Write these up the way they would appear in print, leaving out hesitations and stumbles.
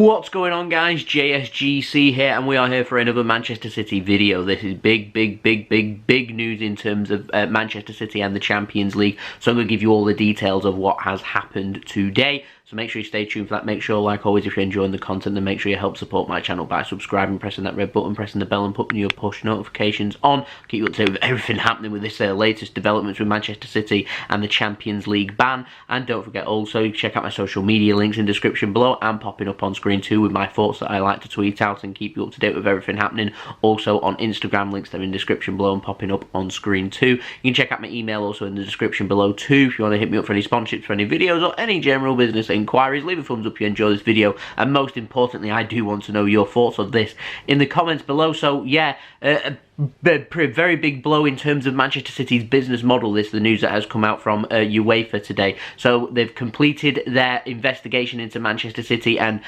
What's going on, guys? JSGC here, and we are here for another Manchester City video. This is big news in terms of Manchester City and the Champions League. So I'm going to give you all the details of what has happened today. So make sure you stay tuned for that. Make sure, like always, if you're enjoying the content, then make sure you help support my channel by subscribing, pressing that red button, pressing the bell, and putting your push notifications on. Keep you up to date with everything happening with this latest developments with Manchester City and the Champions League ban. And don't forget also, check out my social media links in the description below and popping up on screen too with my thoughts that I like to tweet out and keep you up to date with everything happening. Also on Instagram, links that are in the description below and popping up on screen too. You can check out my email also in the description below too if you want to hit me up for any sponsorships for any videos or any general business inquiries. Leave a thumbs up if you enjoy this video, and most importantly, I do want to know your thoughts on this in the comments below. So yeah, a very big blow in terms of Manchester City's business model. This is the news that has come out from UEFA today. So they've completed their investigation into Manchester City and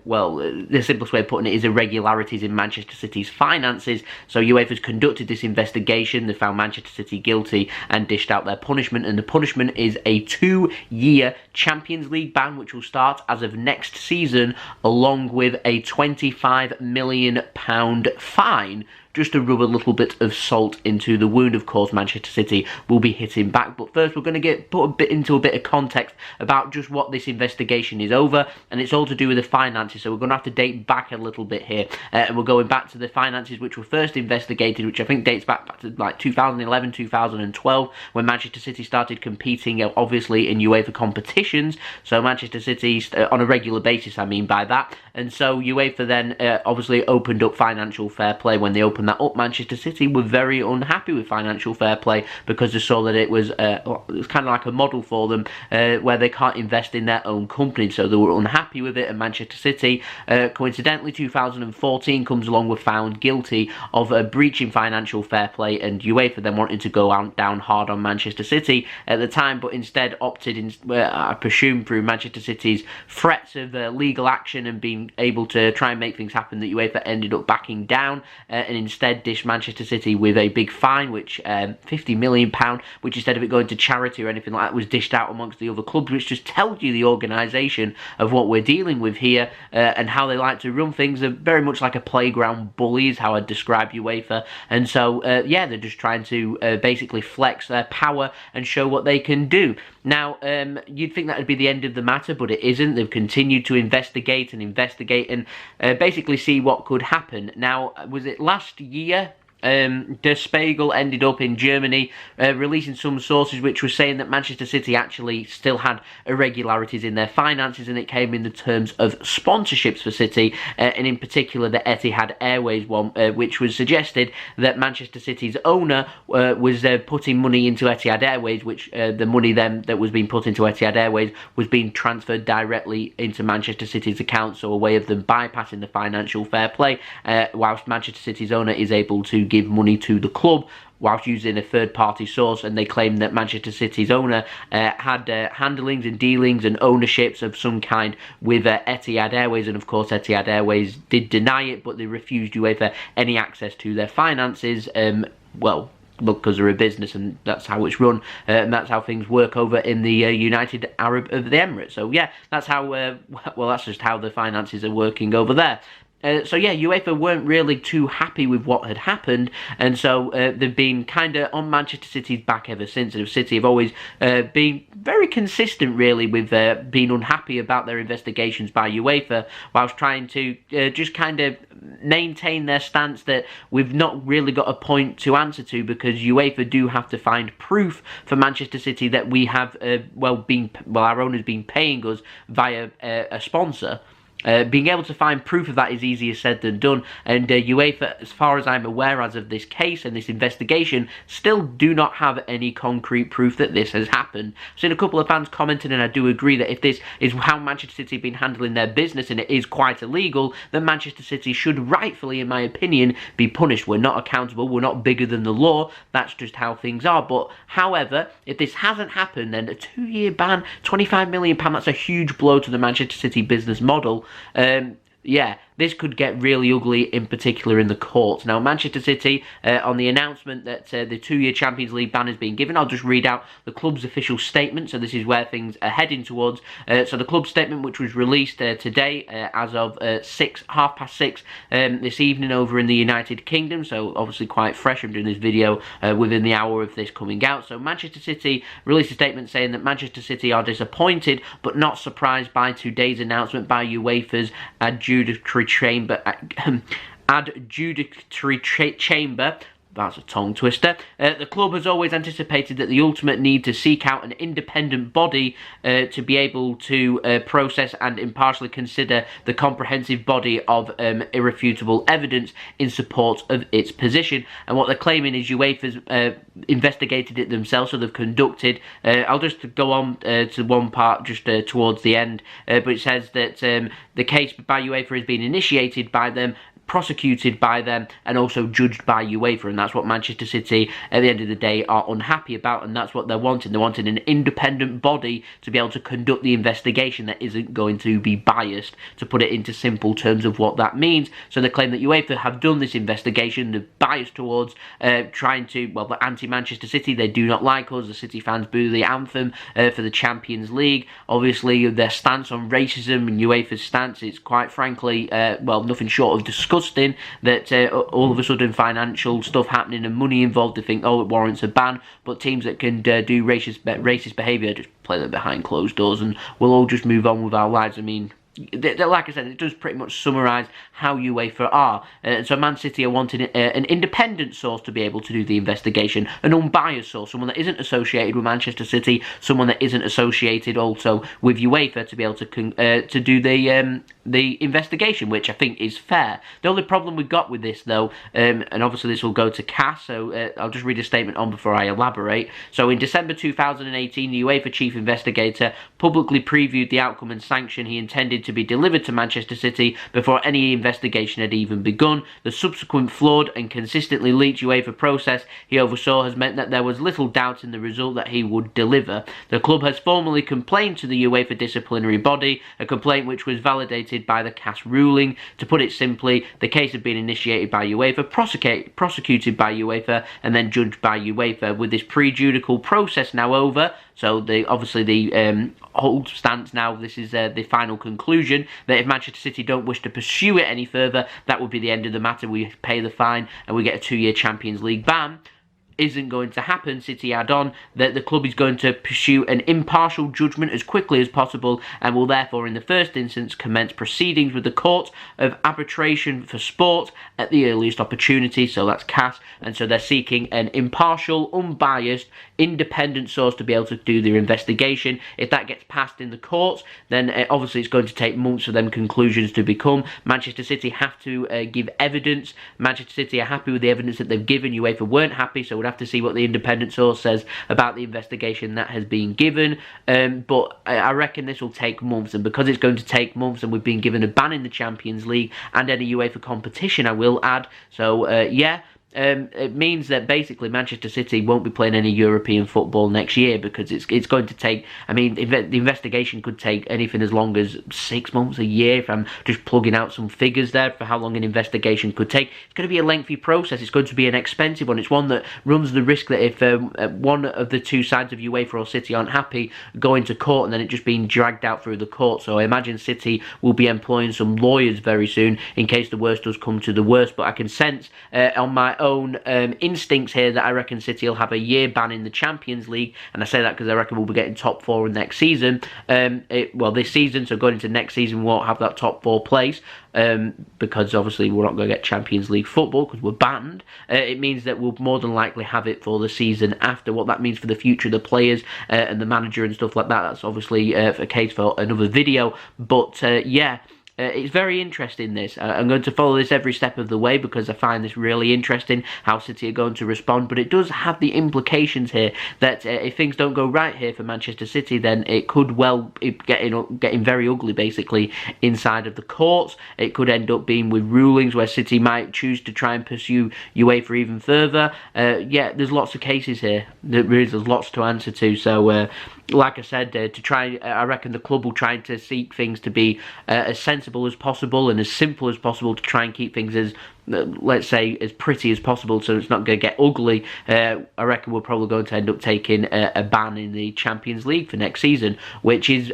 well, the simplest way of putting it is irregularities in Manchester City's finances. So UEFA's conducted this investigation. They found Manchester City guilty and dished out their punishment, and the punishment is a 2-year Champions League ban, which will start as of next season, along with a £25 million fine, just to rub a little bit of salt into the wound. Of course, Manchester City will be hitting back. But first, we're going to put into a bit of context about just what this investigation is over, and it's all to do with the finances. So we're going to have to date back a little bit here, and we're going back to the finances which were first investigated, which I think dates back to like 2011, 2012, when Manchester City started competing, obviously, in UEFA competitions. So Manchester City, on a regular basis, I mean by that. And so UEFA then obviously opened up financial fair play. When they opened that up, Manchester City were very unhappy with financial fair play because they saw that it was kind of like a model for them where they can't invest in their own company. So they were unhappy with it, and Manchester City, coincidentally, 2014 comes along, with found guilty of breaching financial fair play, and UEFA then wanted to go down hard on Manchester City at the time, but instead opted, I presume through Manchester City's threats of legal action and being able to try and make things happen, that UEFA ended up backing down and instead dished Manchester City with a big fine, which £50 million, which instead of it going to charity or anything like that, was dished out amongst the other clubs, which just tells you the organisation of what we're dealing with here and how they like to run things. Are very much like a playground bully is how I'd describe UEFA. And so yeah, they're just trying to basically flex their power and show what they can do. Now, you'd think that would be the end of the matter, but it isn't. They've continued to investigate and basically see what could happen. Now, was it last year? Der Spiegel ended up in Germany releasing some sources which were saying that Manchester City actually still had irregularities in their finances, and it came in the terms of sponsorships for City, and in particular the Etihad Airways one, which was suggested that Manchester City's owner was putting money into Etihad Airways, which the money then that was being put into Etihad Airways was being transferred directly into Manchester City's account, so a way of them bypassing the financial fair play, whilst Manchester City's owner is able to give money to the club whilst using a third-party source. And they claim that Manchester City's owner had handlings and dealings and ownerships of some kind with Etihad Airways, and of course Etihad Airways did deny it, but they refused UEFA any access to their finances, well, because they're a business and that's how it's run, and that's how things work over in the United Arab of the Emirates. So yeah, that's how, well, that's just how the finances are working over there. So yeah, UEFA weren't really too happy with what had happened, and so they've been kind of on Manchester City's back ever since. And City have always been very consistent, really, with being unhappy about their investigations by UEFA, whilst trying to just kind of maintain their stance that we've not really got a point to answer to, because UEFA do have to find proof for Manchester City that we have, well, our owner's been paying us via a sponsor. Being able to find proof of that is easier said than done, and UEFA, as far as I'm aware, as of this case and this investigation, still do not have any concrete proof that this has happened. I've seen a couple of fans commenting, and I do agree that if this is how Manchester City have been handling their business, and it is quite illegal, then Manchester City should rightfully, in my opinion, be punished. We're not accountable, we're not bigger than the law, that's just how things are. But however, if this hasn't happened, then a 2-year ban, £25 million, that's a huge blow to the Manchester City business model. Yeah, this could get really ugly, in particular in the courts. Now, Manchester City, on the announcement that the 2-year Champions League ban has been given, I'll just read out the club's official statement. So this is where things are heading towards. So the club statement, which was released today as of 6:30 this evening over in the United Kingdom. So obviously quite fresh. I'm doing this video within the hour of this coming out. So Manchester City released a statement saying that Manchester City are disappointed but not surprised by today's announcement by UEFA's adjudicatory chamber. That's a tongue twister. The club has always anticipated that the ultimate need to seek out an independent body to be able to process and impartially consider the comprehensive body of irrefutable evidence in support of its position. And what they're claiming is UEFA's investigated it themselves, so they've conducted. I'll just go on to one part just towards the end, but it says that the case by UEFA has been initiated by them, prosecuted by them, and also judged by UEFA, and that's what Manchester City at the end of the day are unhappy about, and that's what they're wanting. They're wanting an independent body to be able to conduct the investigation that isn't going to be biased, to put it into simple terms of what that means. So they claim that UEFA have done this investigation, they're biased towards trying to, well, they're anti-Manchester City, they do not like us, the City fans boo the anthem for the Champions League. Obviously their stance on racism and UEFA's stance is quite frankly, well, nothing short of disgusting. That all of a sudden financial stuff happening and money involved, they think, oh, it warrants a ban, but teams that can do racist behaviour just play them behind closed doors and we'll all just move on with our lives. I mean, like I said, it does pretty much summarise how UEFA are. So Man City are wanting an independent source to be able to do the investigation, an unbiased source, someone that isn't associated with Manchester City, someone that isn't associated also with UEFA to be able to do the investigation, which I think is fair. The only problem we've got with this, though, and obviously this will go to Cass, so I'll just read a statement on before I elaborate. So in December 2018, the UEFA chief investigator publicly previewed the outcome and sanction he intended to be delivered to Manchester City before any investigation had even begun. The subsequent flawed and consistently leaked UEFA process he oversaw has meant that there was little doubt in the result that he would deliver. The club has formally complained to the UEFA disciplinary body, a complaint which was validated by the CAS ruling. To put it simply, the case had been initiated by UEFA, prosecuted by UEFA, and then judged by UEFA. With this prejudicial process now over, so obviously the whole stance now, this is the final conclusion, that if Manchester City don't wish to pursue it any further, that would be the end of the matter. We pay the fine and we get a 2-year Champions League ban. Isn't going to happen. City add on that the club is going to pursue an impartial judgment as quickly as possible and will therefore in the first instance commence proceedings with the Court of Arbitration for Sport at the earliest opportunity. So that's CAS, and so they're seeking an impartial, unbiased, independent source to be able to do their investigation. If that gets passed in the courts, then obviously it's going to take months for them conclusions to become. Manchester City have to give evidence. Manchester City are happy with the evidence that they've given. UEFA weren't happy, so we'll have to see what the independent source says about the investigation that has been given. But I reckon this will take months, and because it's going to take months and we've been given a ban in the Champions League and any UEFA competition, I will add. So yeah, it means that basically Manchester City won't be playing any European football next year, because it's going to take, I mean, the investigation could take anything as long as 6 months, a year, if I'm just plugging out some figures there for how long an investigation could take. It's going to be a lengthy process, it's going to be an expensive one, it's one that runs the risk that if one of the two sides of UEFA or City aren't happy, going to court and then it just being dragged out through the court. So I imagine City will be employing some lawyers very soon in case the worst does come to the worst, but I can sense on my own instincts here that I reckon City will have a year ban in the Champions League, and I say that because I reckon we'll be getting top 4 next season. Well, this season, so going into next season we won't have that top 4 place, because obviously we're not going to get Champions League football because we're banned. It means that we'll more than likely have it for the season after. What that means for the future of the players and the manager and stuff like that, that's obviously a case for another video, but yeah. It's very interesting, this. I'm going to follow this every step of the way because I find this really interesting, how City are going to respond. But it does have the implications here that if things don't go right here for Manchester City, then it could well getting very ugly, basically, inside of the courts. It could end up being with rulings where City might choose to try and pursue UEFA even further. Yeah, there's lots of cases here. There's lots to answer to. So, like I said, I reckon the club will try to seek things to be as sensible sensible as possible and as simple as possible to try and keep things as, let's say, as pretty as possible, so it's not going to get ugly. I reckon we're probably going to end up taking a ban in the Champions League for next season, which is,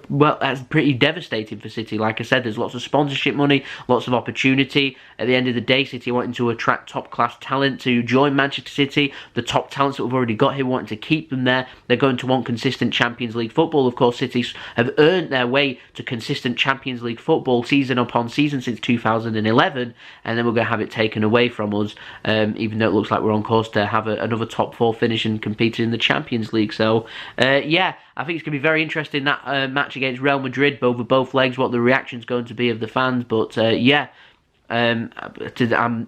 well, that's pretty devastating for City. Like I said, there's lots of sponsorship money, lots of opportunity. At the end of the day, City wanting to attract top-class talent to join Manchester City. The top talents that we've already got here, wanting to keep them there. They're going to want consistent Champions League football. Of course, City have earned their way to consistent Champions League football season upon season since 2011, and then we're going to have it taken away from us, even though it looks like we're on course to have another top 4 finish and compete in the Champions League. So, yeah, I think it's going to be very interesting, that match against Real Madrid, over both legs, what the reaction's going to be of the fans. But, yeah, I'm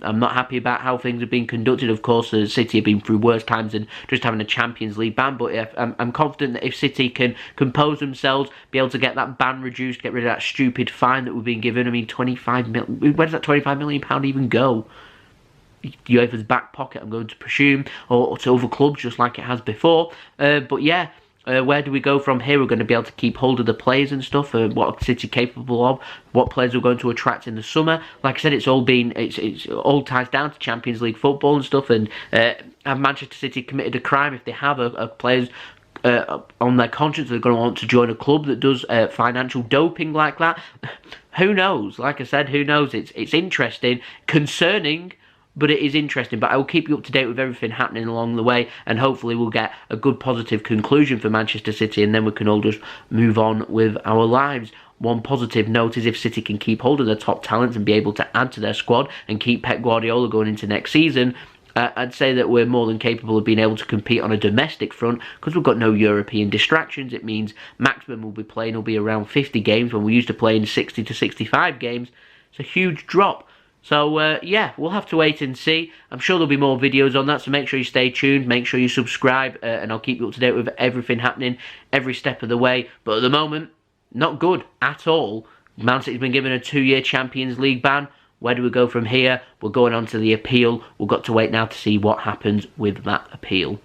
not happy about how things have been conducted. Of course, City have been through worse times than just having a Champions League ban, but I'm confident that if City can compose themselves, be able to get that ban reduced, get rid of that stupid fine that we've been given. I mean, 25 million, where does that £25 million even go? UEFA's back pocket, I'm going to presume, or to other clubs, just like it has before. But yeah, where do we go from here? We're going to be able to keep hold of the players and stuff. What City capable of? What players we're going to attract in the summer? Like I said, it's all ties down to Champions League football and stuff. And have Manchester City committed a crime if they have a players on their conscience? They're going to want to join a club that does financial doping like that. Who knows? Like I said, who knows? It's interesting, concerning, but it is interesting. But I will keep you up to date with everything happening along the way, and hopefully we'll get a good positive conclusion for Manchester City, and then we can all just move on with our lives. One positive note is if City can keep hold of their top talents and be able to add to their squad and keep Pep Guardiola going into next season, I'd say that we're more than capable of being able to compete on a domestic front, because we've got no European distractions. It means maximum we'll be playing will be around 50 games when we used to play in 60 to 65 games. It's a huge drop. So, yeah, we'll have to wait and see. I'm sure there'll be more videos on that, so make sure you stay tuned, make sure you subscribe, and I'll keep you up to date with everything happening every step of the way. But at the moment, not good at all. Man City's been given a 2-year Champions League ban. Where do we go from here? We're going on to the appeal. We've got to wait now to see what happens with that appeal.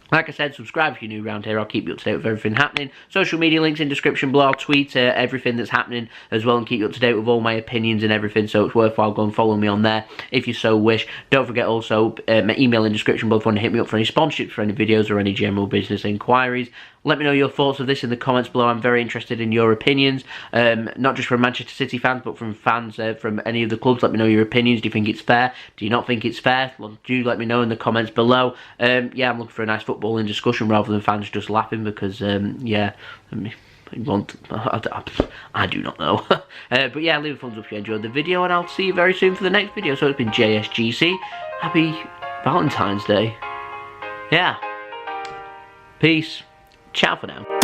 Like I said, subscribe if you're new around here. I'll keep you up to date with everything happening. Social media links in description below. I'll tweet everything that's happening as well, and keep you up to date with all my opinions and everything. So it's worthwhile going and follow me on there if you so wish. Don't forget also my email in descriction below if you want to hit me up for any sponsorships, for any videos or any general business inquiries. Let me know your thoughts of this in the comments below. I'm very interested in your opinions, not just from Manchester City fans, but from fans from any of the clubs. Let me know your opinions. Do you think it's fair? Do you not think it's fair? Well, do let me know in the comments below. Yeah, I'm looking for a nice footballing discussion rather than fans just laughing, because, yeah, I do not know. But yeah, leave a thumbs up if you enjoyed the video, and I'll see you very soon for the next video. So it's been JSGC. Happy Valentine's Day. Yeah. Peace. Ciao for now.